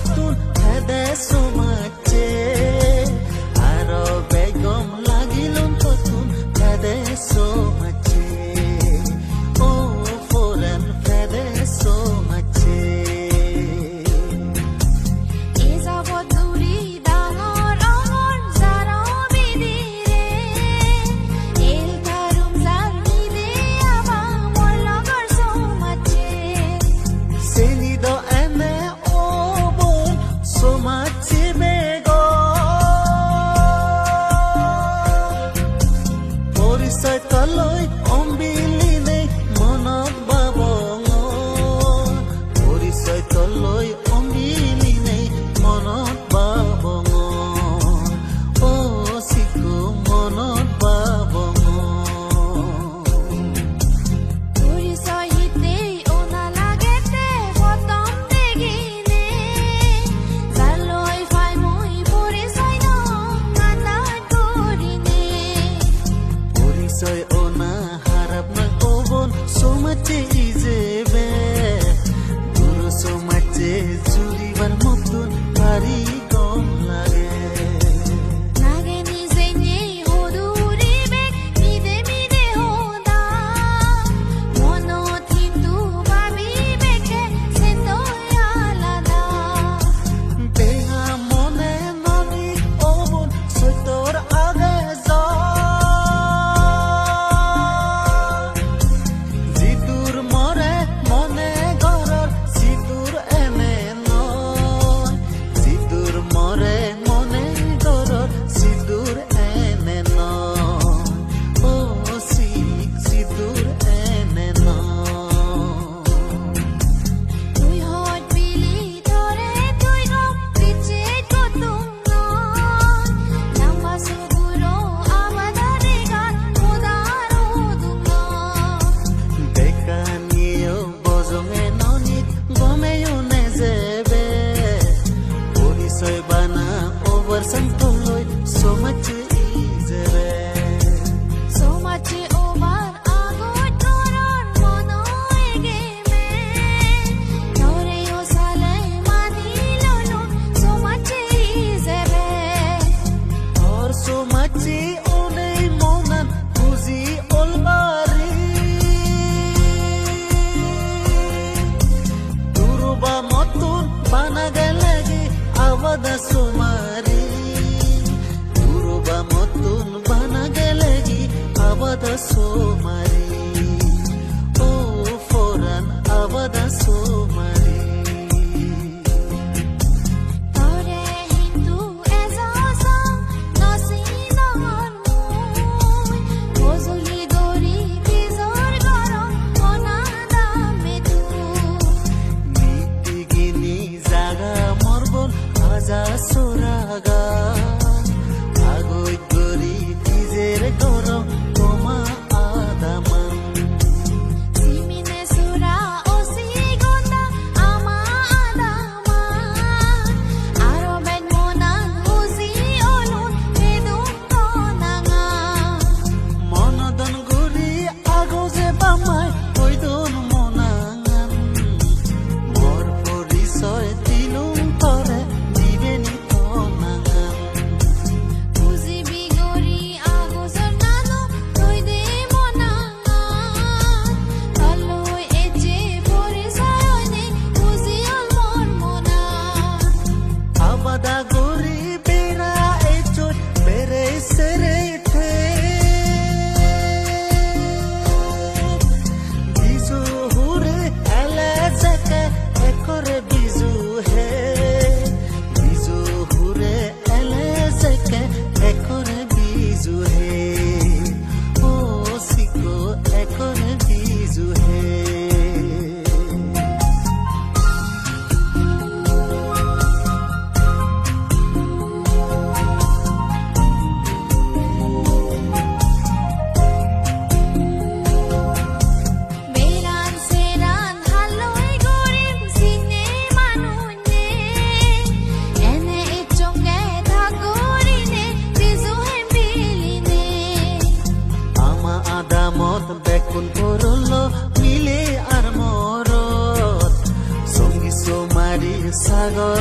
kotun hede sumache aro begom lagilun kotun hede sumache oh foreign hede sumache Taloy ombili nei monot babongon Porisay taloy ombili nei monot babongon Oh siku monot babongon Porisay hitei ona lagete botom degine Zaloy fai moi porisay no manat korine Porisay ona harap nang obon so much izebe Duro so much juliban motun pari kom lage Nage nizenye hoduri bek mide mide hoda Mono tintu babi beke sendo alada Beha mone nani obon soitor age za Sidur more mone goror sidur ene noy Sidur more mone goror sidur ene noy Oh sidur ene noy Tui hot bili tore tui gom piche kotum non Namba suguro amadare gan udaro dungon Dekaniyo bozonge nonit gomeyo nezebe Porisay bana over santoloy so much izebe So much over agot toron mono egeme Tore yo sale manilolo so much izebe Or so much onei monan kuzi olbari Duruba motun bana gelegi avada sumari Duruba motun bana gelegi avada sumari Oh foreign avada sumari Tore hindu ezo song no sinon mui Gozuli dori bizor gorom mona dame tu Nitigini zaga morbon aja soraga Agoi gori tijer goro toma adaman Simine sura osi gonda ama adama Aro ben monan uzi olun bedum konanga Monodon guri agoje bamai oidon monangan Mor porisoy tilum tore dibeni tonangan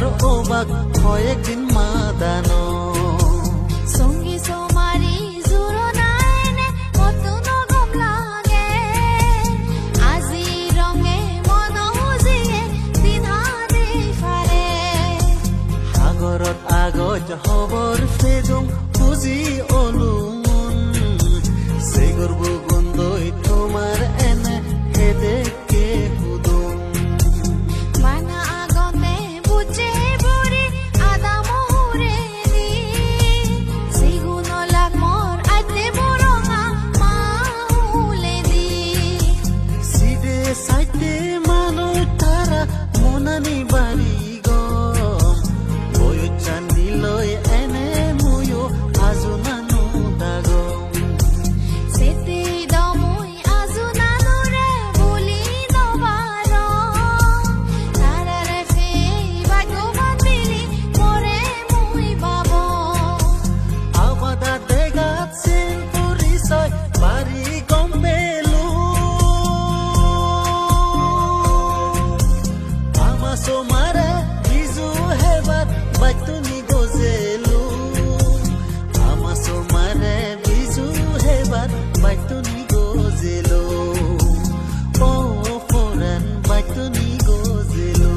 আগর অবাক হয় একদিন মাদানো সঙ্গী সোমারি জোৰণাইনে কতনো গম লাগে আজি ৰঙে মন উজিয়ে দিন হাতে ফালে সাগৰত আগত হবৰ ফেদুম খুজি অলুমুন সেগর্ব গন্ধই তোমার এনে হেদেকে হুদুম বানা আগতে বুঝে বুড়ি আদা মোহরে দি সিগুন লাগ মোর আইতে বরঙা মাউলে দি সিদে সাইতে মানুষ তারা মনানি বাড়ি গম বয় চান্দি লয় এনে মুয়ো আজুনানো দাগম সেতে দমুই আজু নানুরে বলি নবার তারারে ফে বাগো বান্দিলি মরে মুই বাব আবাদা দেগাত সেন পরিচয় বাড়ি গম বেলু আমাসো মারে বিজু হেবার বাইতুনি গজেলু আমাসো মারে বিজু হেবার বাইতুনি গজেলু ও ফোরান বাইতুনি গজেলু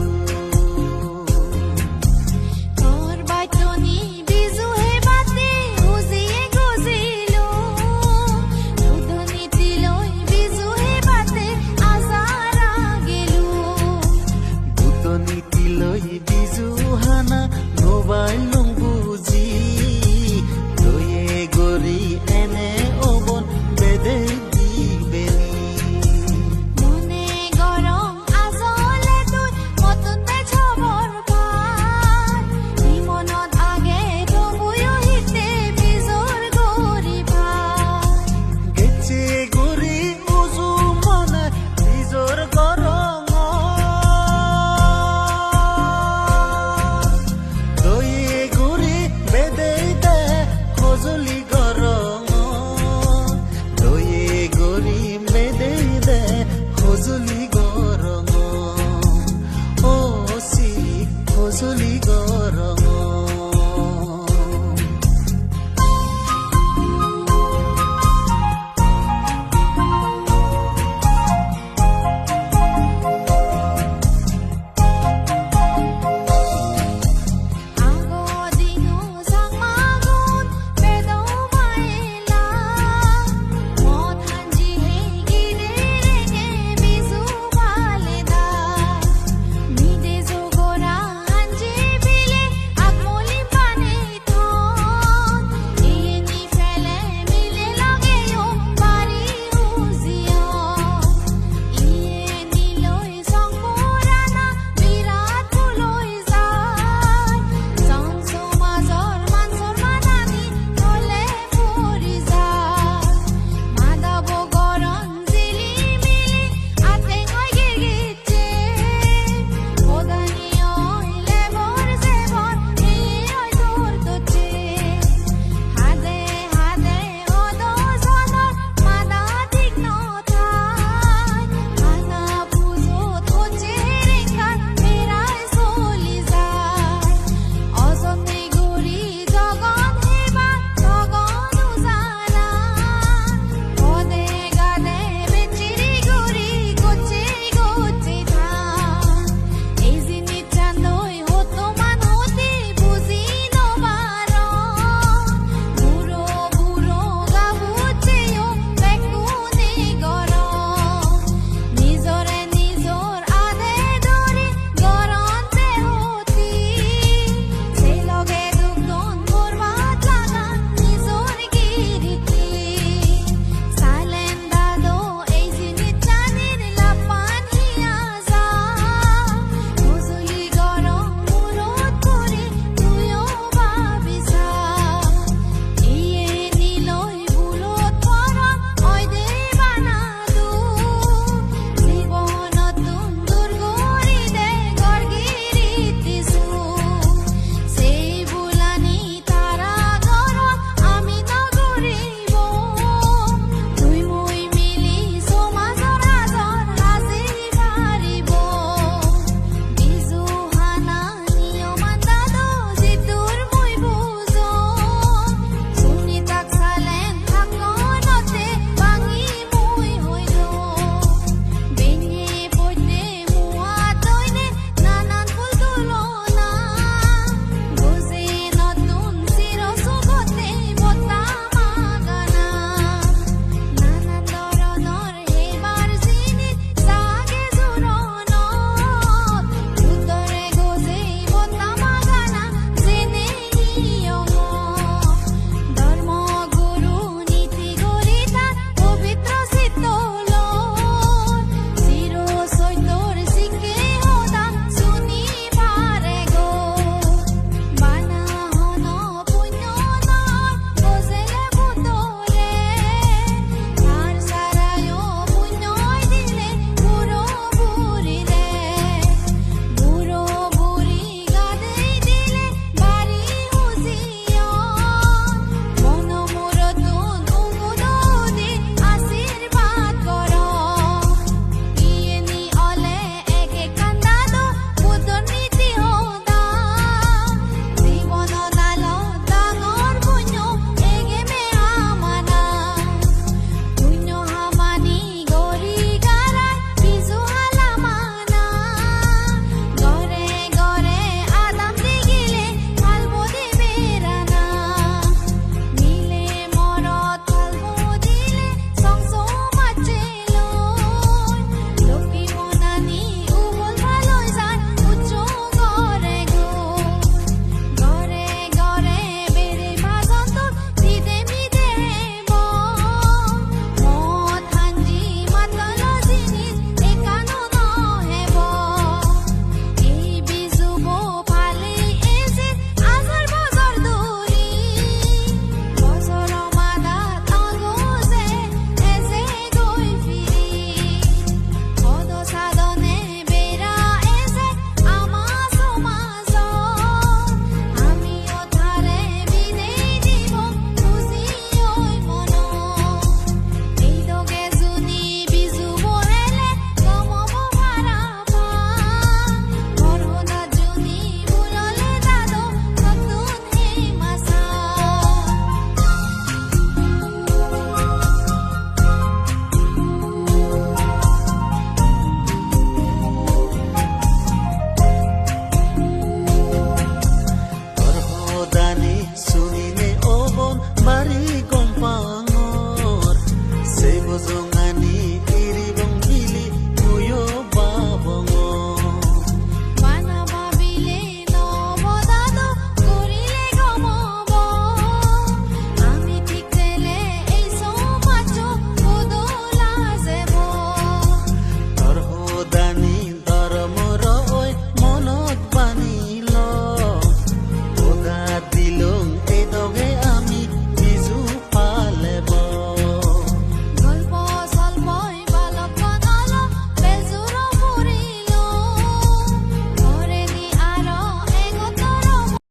তোর বাইতনি বিজু হে বাতে হুজিয়ে গজিলো উদনি তিলই বিজু হে বাতে আজারা গেলু বুতনি তিলই বিজু হানা মোবাইল বুজি দয়ে গরি এনে অবন বেদে দিবেনি মনে গরম আজলে তুই মততে ছবর ভাত বিমনত আগে তবুয়ো হিতে বিজোর গরি ভাত গেছে গরি উজু মনে নিজর গরম দয়ে গরি বেদে দে খজলি গরম দয়ে গরি বেদে দে খজলি গরম ও সি খজলি গরম